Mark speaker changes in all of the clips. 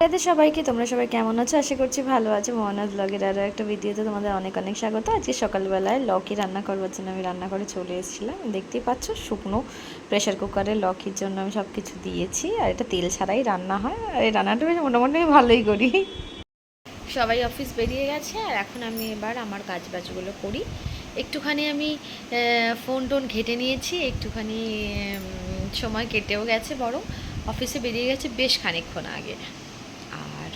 Speaker 1: তাদের সবাইকে তোমরা সবাই কেমন আছো? আশা করছি ভালো আছো। মোহনাজ ব্লগের আরও একটা ভিডিওতে তোমাদের অনেক অনেক স্বাগত। আজকে সকালবেলায় লকি রান্না করবার জন্য আমি রান্নাঘরে চলে এসেছিলাম। দেখতেই পাচ্ছ শুকনো প্রেশার কুকারে লকির জন্য আমি সব কিছু দিয়েছি। আর এটা তেল ছাড়াই রান্না হয়, আর এই রান্নাটা বেশ মোটামুটি ভালোই করি। সবাই অফিস বেরিয়ে গেছে আর এখন আমি এবার আমার কাজবাজগুলো করি। একটুখানি আমি ফোন টোন ঘেটে নিয়েছি, একটুখানি সময় কেটেও গেছে, বরং অফিসে বেরিয়ে গেছে বেশ খানিকক্ষণ আগে। আর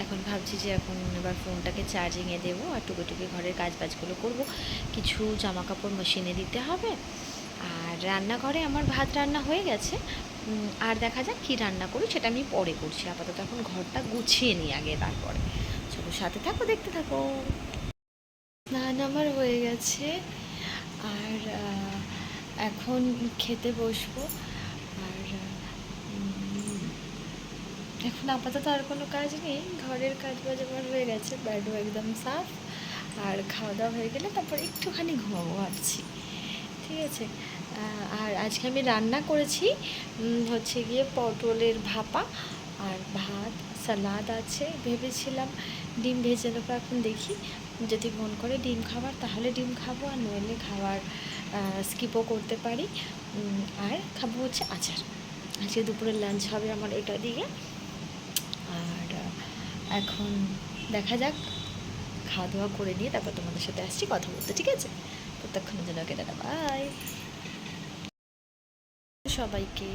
Speaker 1: এখন ভাবছি যে এখন এবার ফোনটাকে চার্জিংয়ে দেবো আর টুকি ঘরের কাজবাজগুলো করব। কিছু জামা কাপড় মেশিনে দিতে হবে। আর রান্নাঘরে আমার ভাত রান্না হয়ে গেছে। আর দেখা যাক কী রান্না করি সেটা আমি পরে করছি। আপাতত এখন ঘরটা গুছিয়ে নিই আগে, তারপরে চলো সাথে থাকো, দেখতে থাকো। স্নান আমার হয়ে গেছে আর এখন খেতে বসবো। আর এখন আপাতত আর কোনো কাজ নেই, ঘরের কাজ বাজ আমার হয়ে গেছে, বেডও একদম সাফ। আর খাওয়া দাওয়া হয়ে গেলে তারপর একটুখানি ঘুমাবো ভাবছি, ঠিক আছে। আর আজকে আমি রান্না করেছি হচ্ছে গিয়ে পটলের ভাপা আর ভাত, সালাদ আছে। ভেবেছিলাম ডিম ভেজে নেবো, এখন দেখি যদি মন করে ডিম খাবার তাহলে ডিম খাবো, আর নইলে খাবার স্কিপও করতে পারি। আর খাবো হচ্ছে আচার। আজকে দুপুরের লাঞ্চ হবে আমার এটা দিয়ে। আর এখন দেখা যাক, খাওয়া দাওয়া করে নিয়ে তারপর তোমাদের সাথে আসছি কথা বলতে, ঠিক আছে? ততক্ষণের জন্য ওকে দাদা বাই। সবাইকে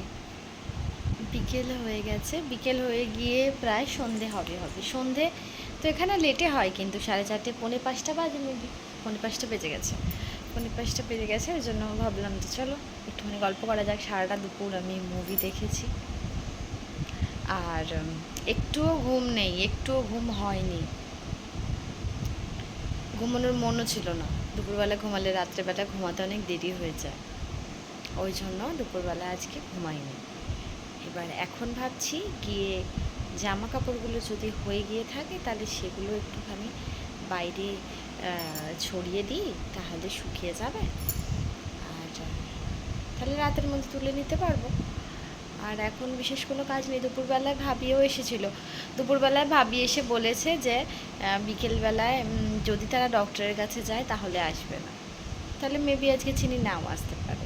Speaker 1: বিকেল হয়ে গেছে, বিকেল হয়ে গিয়ে প্রায় সন্ধে হবে সন্ধে তো এখানে লেটে হয়, কিন্তু 4:30 পৌনে 5টা বাজে, মেবি 5:45 বেজে গেছে, 5:45 বেজে গেছে। ওই জন্য ভাবলাম যে চলো একটুখানি গল্প করা যাক। সারাটা দুপুর আমি মুভি দেখেছি আর একটুও ঘুম নেই, একটুও ঘুম হয়নি, ঘুমানোর মনও ছিল না। দুপুরবেলা ঘুমালে রাত্রেবেলা ঘুমাতে অনেক দেরি হয়ে যায়, ওই জন্য দুপুরবেলা আজকে ঘুমাইনি। এবার এখন ভাবছি গিয়ে জামা কাপড়গুলো যদি হয়ে গিয়ে থাকে তাহলে সেগুলো একটুখানি বাইরে ছড়িয়ে দিই, তাহলে শুকিয়ে যাবে। আর তাহলে রাতের মধ্যে তুলে নিতে পারবো। আর এখন বিশেষ কোনো কাজ নেই। দুপুরবেলায় ভাবিও এসেছিলো, দুপুরবেলায় ভাবি এসে বলেছে যে বিকেলবেলায় যদি তারা ডক্টরের কাছে যায় তাহলে আসবে না, তাহলে মেবি আজকে চিনি নাও আসতে পারে।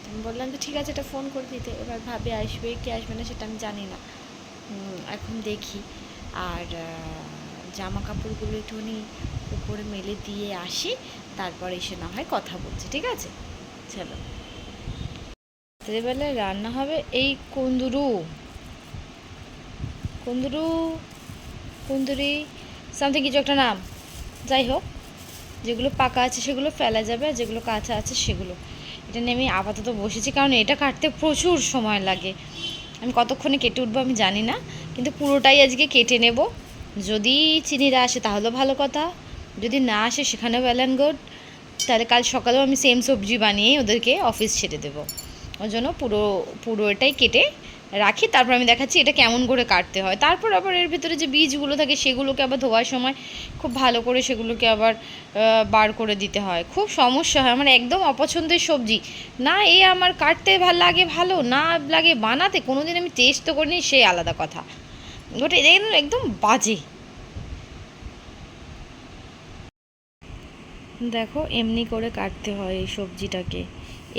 Speaker 1: আমি বললাম যে ঠিক আছে, এটা ফোন করে দিতে। এবার ভাবি আসবে কি আসবে না সেটা আমি জানি না, এখন দেখি। আর জামা কাপড়গুলো একটুখানি উপরে মেলে দিয়ে আসি, তারপর এসে না হয় কথা বলছি, ঠিক আছে? চলো। রাত্রেবেলায় রান্না হবে এই কুন্দুরু কুন্দুরু কুন্দুরি সামথিং কিছু একটা নাম, যাই হোক। যেগুলো পাকা আছে সেগুলো ফেলা যাবে, আর যেগুলো কাঁচা আছে সেগুলো। এটা নিয়ে আমি আপাতত বসেছি, কারণ এটা কাটতে প্রচুর সময় লাগে। আমি কতক্ষণে কেটে উঠবো আমি জানি না, কিন্তু পুরোটাই আজকে কেটে নেব। যদি চিনিরা আসে তাহলেও ভালো কথা, যদি না আসে সেখানেও ওয়েল অ্যান্ড গুড। তাহলে কাল সকালেও আমি সেম সবজি বানিয়েই ওদেরকে অফিস ছেড়ে দেবো। ওই জন্য পুরোটাই কেটে রাখি, তারপর আমি দেখাচ্ছি এটা কেমন করে কাটতে হয়। তারপর আবার এর ভিতরে যে বীজগুলো থাকে সেগুলোকে আবার ধোয়ার সময় খুব ভালো করে সেগুলোকে আবার বার করে দিতে হয়, খুব সমস্যা হয়। আমার একদম অপছন্দের সবজি না, আমার কাটতে লাগে ভালো না লাগে বানাতে, কোনো দিন আমি টেস্ট তো করিনি, সেই আলাদা কথা। ওটা একদম বাজে। দেখো এমনি করে কাটতে হয় এই সবজিটাকে।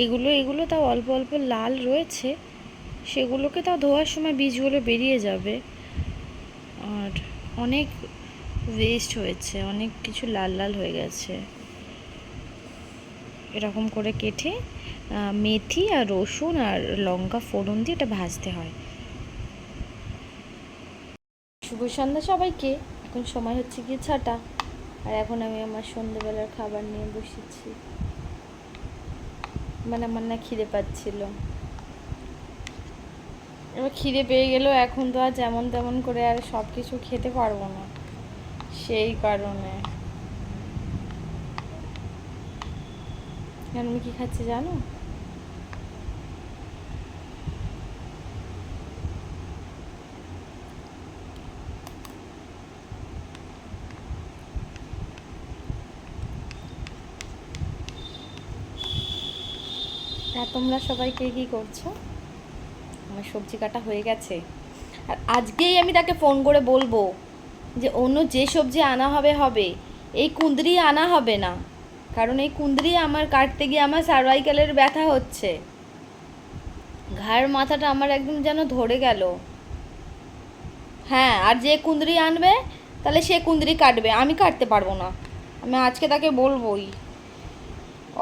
Speaker 1: এগুলো তাও অল্প অল্প লাল রয়েছে, সেগুলোকে তাও ধোয়ার সময় বীজগুলো বেরিয়ে যাবে। আর অনেক ওয়েস্ট হয়েছে, অনেক কিছু লাল লাল হয়ে গেছে। এরকম করে কেটে মেথি আর রসুন আর লঙ্কা ফোড়ন দিয়ে এটা ভাজতে হয়। শুভ সন্ধ্যা সবাইকে। এখন সময় হচ্ছে গিয়ে 6টা, আর এখন আমি আমার সন্ধ্যেবেলার খাবার নিয়ে বসেছি। মানে আমার না খিদে পাচ্ছিল, এবার খিদে পেয়ে গেলেও এখন তো আর যেমন তেমন করে আর সব কিছু খেতে পারবো না, সেই কারণে। আমি কি খাচ্ছি জানো? তোমরা সবাই কে কী করছো? আমার সবজি কাটা হয়ে গেছে, আর আজকেই আমি তাকে ফোন করে বলবো যে অন্য যে সবজি আনা হবে হবে, এই কুঁদরি আনা হবে না, কারণ এই কুঁদরি আমার কাটতে গিয়ে আমার সার্ভাইকালের ব্যথা হচ্ছে, ঘাড় মাথাটা আমার একদম যেন ধরে গেল। হ্যাঁ, আর যে কুঁদরি আনবে তাহলে সে কুঁদরি কাটবে, আমি কাটতে পারবো না। আমি আজকে তাকে বলবোই,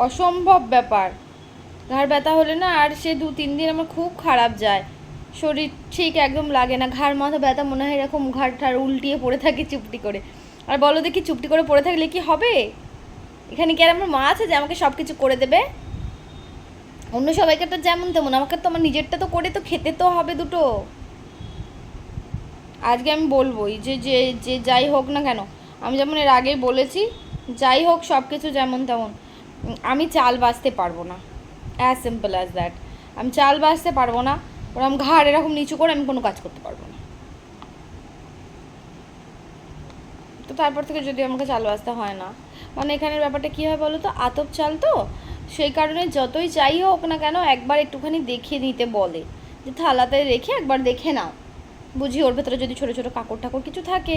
Speaker 1: অসম্ভব ব্যাপার। ঘাড় ব্যথা হলে না আর সে 2-3 দিন আমার খুব খারাপ যায়, শরীর ঠিক একদম লাগে না, ঘাড় মাথা ব্যথা মনে হয় এরকম ঘাড় ঠাড় উল্টিয়ে পড়ে থাকি চুপটি করে। আর বলো দেখি চুপটি করে পড়ে থাকলে কি হবে? এখানে কি আর আমার মা আছে যে আমাকে সব কিছু করে দেবে? অন্য সবাইকে তো যেমন তেমন, আমাকে তো আমার নিজেরটা তো করে তো খেতে তো হবে দুটো। আজকে আমি বলবোই যে যে যে যাই হোক না কেন, আমি যেমন এর আগেই বলেছি, যাই হোক সব কিছু যেমন তেমন, আমি চাল বাছতে পারবো না, অ্যাজ সিম্পল অ্যাজ দ্যাট। আমি চাল বাছতে পারবো না, ওরকম ঘাড় এরকম নিচু করে আমি কোনো কাজ করতে পারবো না। তো তারপর থেকে যদি আমাকে চাল বাছতে হয় না, মানে এখানের ব্যাপারটা কী হয় বলো তো, আতপ চাল তো, সেই কারণে যতই যাই হোক না কেন একবার একটুখানি দেখে নিতে বলে, যে থালাতে রেখে একবার দেখে নাও, বুঝি ওর ভেতরে যদি ছোটো ছোটো কাকড় ঠাকুর কিছু থাকে।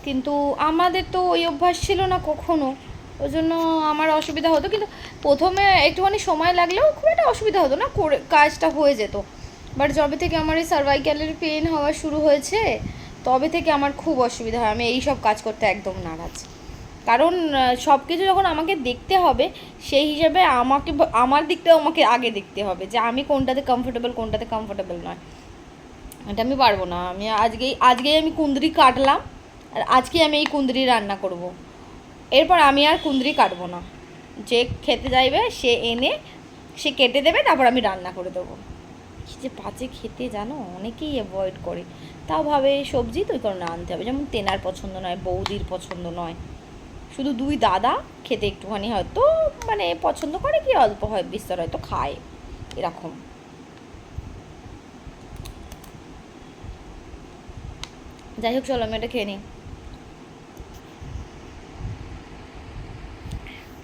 Speaker 1: কিন্তু আমাদের তো ওই অভ্যাস ছিল না কখনো, ওই জন্য আমার অসুবিধা হতো। কিন্তু প্রথমে একটুখানি সময় লাগলেও খুব একটা অসুবিধা হতো না, করে কাজটা হয়ে যেত। বাট যবে থেকে আমার এই সার্ভাইকালের পেন হওয়া শুরু হয়েছে, তবে থেকে আমার খুব অসুবিধা হয়, আমি এই সব কাজ করতে একদম নারাজ। কারণ সব কিছু যখন আমাকে দেখতে হবে, সেই হিসাবে আমাকে আমার দিকটাও আমাকে আগে দেখতে হবে, যে আমি কোনটাতে কমফোর্টেবল নয়, এটা আমি পারবো না। আমি আজকেই আমি কুঁদরি কাটলাম, আর আজকে আমি এই কুঁদরি রান্না করব। এরপর আমি আর কুঁদরি কাটবো না, যে খেতে চাইবে সে এনে সে কেটে দেবে, তারপর আমি রান্না করে দেবো। কী যে বাজে খেতে জানো, অনেকেই অ্যাভয়েড করে, তাও ভাবে সবজি তো কারণে আনতে হবে। যেমন তেনার পছন্দ নয়, বৌদির পছন্দ নয়, শুধু 2 দাদা খেতে একটুখানি হয়তো মানে পছন্দ করে, কি অল্প হয় বিস্তর হয়তো খায়, এরকম। যাই হোক চলো আমি এটা খেয়ে নিই।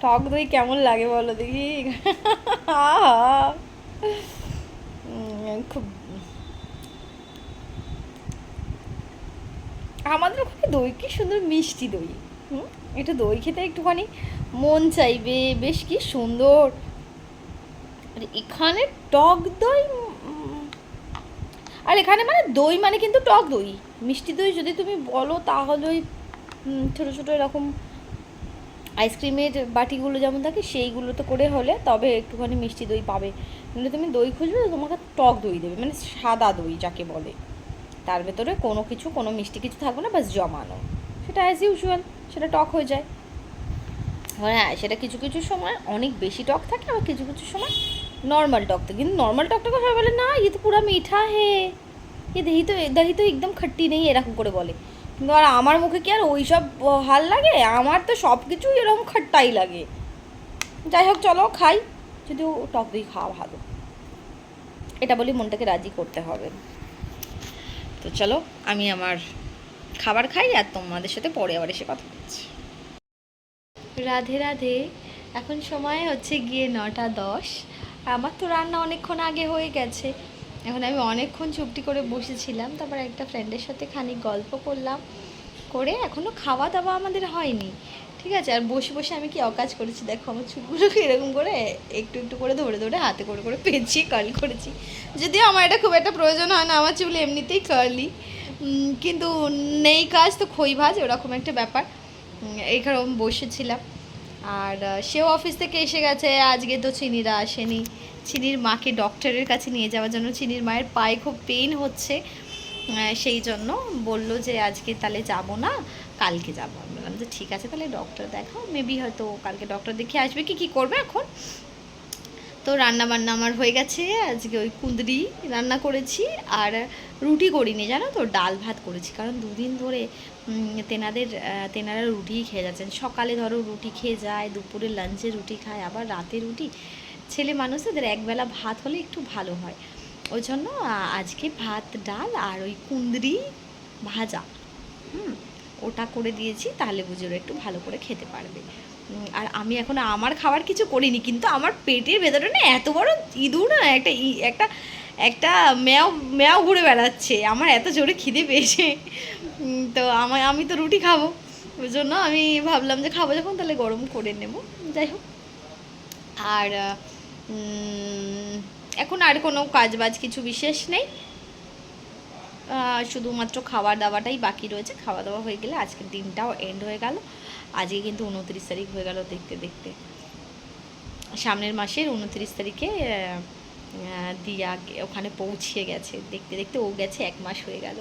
Speaker 1: টক দই কেমন লাগে বলো দেখি? খুব, আমাদের ওখানে দই কি সুন্দর মিষ্টি দই। একটু দই খেতে একটুখানি মন চাইবে, বেশ কি সুন্দর। আর এখানে টক দই, আর এখানে মানে দই মানে কিন্তু টক দই, মিষ্টি দই যদি তুমি বলো তাহলে ওই ছোটো ছোটো এরকম আইসক্রিমের বাটিগুলো যেমন থাকে সেইগুলোতে করে হলে তবে একটুখানি মিষ্টি দই পাবে। কিন্তু তুমি দই খুঁজবে তো তোমাকে টক দই দেবে, মানে সাদা দই যাকে বলে, তার ভেতরে কোনো মিষ্টি কিছু থাকবে না, বাস জমানো, সেটা অ্যাজ ইউজুয়াল সেটা টক হয়ে যায়। হ্যাঁ, সেটা কিছু কিছু সময় অনেক বেশি টক থাকে, আবার কিছু কিছু সময় নর্মাল টক থাকে। কিন্তু নর্মাল টকটাকে সবাই বলে না ইয়ে তো পুরা মিঠা হে, ইয়ে দহি তো একদম খট্টি নেই, এরকম করে বলে। কিন্তু আর আমার মুখে কি আর ওই সব হাল লাগে? আমার তো সব কিছুই এরকম খট্টাই লাগে। যাই হোক চলো খাই, যদিও টক দই খাওয়া ভালো, এটা বলি মনটাকে রাজি করতে হবে। তো চলো আমি আমার খাবার খাই, আর তোমাদের সাথে পরে আবার এসে কথা বলছি। রাধে রাধে। এখন সময় হচ্ছে গিয়ে 9টা 10। আমার তো রান্না অনেকক্ষণ আগে হয়ে গেছে। এখন আমি অনেকক্ষণ চুপটি করে বসেছিলাম, তারপর একটা ফ্রেন্ডের সাথে খানিক গল্প করলাম, করে এখনও খাওয়া দাওয়া আমাদের হয়নি, ঠিক আছে। আর বসে বসে আমি কি অকাজ করেছি দেখো, আমার চুলগুলোকে এরকম করে একটু একটু করে ধরে ধরে হাতে করে করে পেঁচিয়ে কার্ল করেছি। যদিও আমার এটা খুব একটা প্রয়োজন হয় না, আমার চুল এমনিতেই কার্লি, কিন্তু নেই কাজ তো খই ভাজ, ওরকম একটা ব্যাপার। এইরকম বসেছিলাম। আর সেও অফিস থেকে এসে গেছে, আজকে তো চিনিরা আসেনি। চিনির মাকে ডক্টরের কাছে নিয়ে যাওয়ার জন্য, চিনির মায়ের পায়ে খুব পেন হচ্ছে, সেই জন্য বললো যে আজকে তাহলে যাব না, কালকে যাবো। আমি বললাম যে ঠিক আছে তাহলে ডক্টর দেখাও, মেবি হয়তো কালকে ডক্টর দেখে আসবে, কি করবে এখন। তো রান্না বান্না আমার হয়ে গেছে, আজকে ওই কুঁদরি রান্না করেছি, আর রুটি করিনি জানো তো, ডাল ভাত করেছি। কারণ 2 দিন ধরে তেনারা রুটিই খেয়ে যাচ্ছেন, সকালে ধরো রুটি খেয়ে যায়, দুপুরে লাঞ্চে রুটি খায়, আবার রাতে রুটি। ছেলে মানুষদের একবেলা ভাত হলে একটু ভালো হয়, ওই জন্য আজকে ভাত ডাল আর ওই কুঁদরি ভাজা, ওটা করে দিয়েছি, তাহলে বুঝে ওরা একটু ভালো করে খেতে পারবে। আর আমি এখন আমার খাবার কিছু করিনি, কিন্তু আমার পেটের ভেতরে না এত বড় ইঁদুর না, একটা একটা ম্যাও ম্যাও ঘুরে বেড়াচ্ছে, আমার এত জোরে খিদে পেয়েছে। তো আমি তো রুটি খাবো, ওই জন্য আমি ভাবলাম যে খাবো যখন তাহলে গরম করে নেব। যাই হোক, আর এখন আর কোনো কাজ বাজ কিছু বিশেষ নেই, শুধুমাত্র খাওয়া দাওয়াটাই বাকি রয়েছে। খাওয়া দাওয়া হয়ে গেলে আজকের দিনটাও এন্ড হয়ে গেল। আজকে কিন্তু 29 তারিখ হয়ে গেল দেখতে দেখতে। সামনের মাসের 29 তারিখে দিয়া ওখানে পৌঁছিয়ে গেছে, দেখতে দেখতে ও গেছে 1 মাস হয়ে গেল,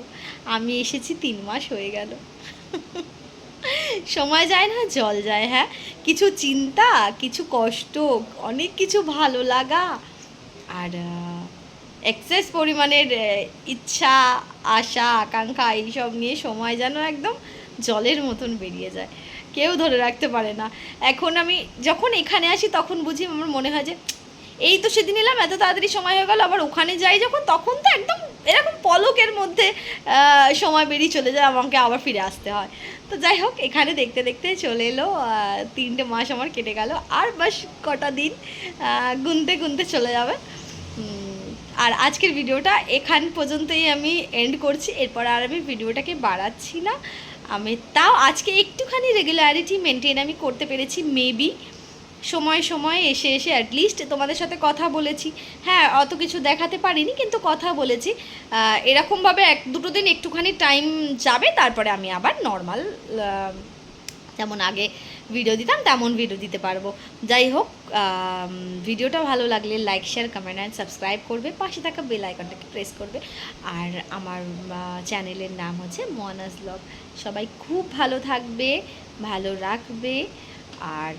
Speaker 1: আমি এসেছি 3 মাস হয়ে গেল। সময় যায় না, জল যায়। হ্যাঁ, কিছু চিন্তা, কিছু কষ্ট, অনেক কিছু ভালো লাগা, আর এক্সেস পরিমাণের ইচ্ছা, আশা, আকাঙ্ক্ষা এইসব নিয়ে সময় যেন একদম জলের মতন বেরিয়ে যায়, কেউ ধরে রাখতে পারে না। এখন আমি যখন এখানে আসি তখন বুঝি, আমার মনে হয় যে এই তো সেদিন এলাম, এত তাড়াতাড়ি সময় হয়ে গেল। আবার ওখানে যাই যখন, তখন তো একদম এরকম পলকের মধ্যে সময় বেরিয়ে চলে যায়, আমাকে আবার ফিরে আসতে হয়। তো যাই হোক, এখানে দেখতে দেখতে চলে এলো 3টে মাস আমার কেটে গেল, আর বাস কটা দিন গুনতে গুনতে চলে যাবে। আর আজকের ভিডিওটা এখান পর্যন্তই আমি এন্ড করছি, এরপর আর আমি ভিডিওটাকে বাড়াচ্ছি না। আমি তাও আজকে একটুখানি রেগুলারিটি মেনটেন আমি করতে পেরেছি, মেবি সময় সময় এসে এসে অ্যাটলিস্ট তোমাদের সাথে কথা বলেছি। হ্যাঁ, অত কিছু দেখাতে পারিনি, কিন্তু কথা বলেছি। এরকমভাবে 1-2 দিন একটুখানি টাইম যাবে, তারপরে আমি আবার নর্মাল যেমন আগে ভিডিও দিতাম তেমন ভিডিও দিতে পারবো। যাই হোক, ভিডিওটা ভালো লাগলে like, share, comment and subscribe করবে, পাশে থাকা বেল আইকনটাকে প্রেস করবে। আর আমার চ্যানেলের নাম হচ্ছে মনাজ ব্লগ। সবাই খুব ভালো থাকবে, ভালো রাখবে, আর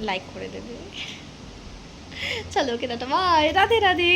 Speaker 1: লাইক করে দেবে। চলো, ওকে, টাটা, বাই, রাধে রাধে।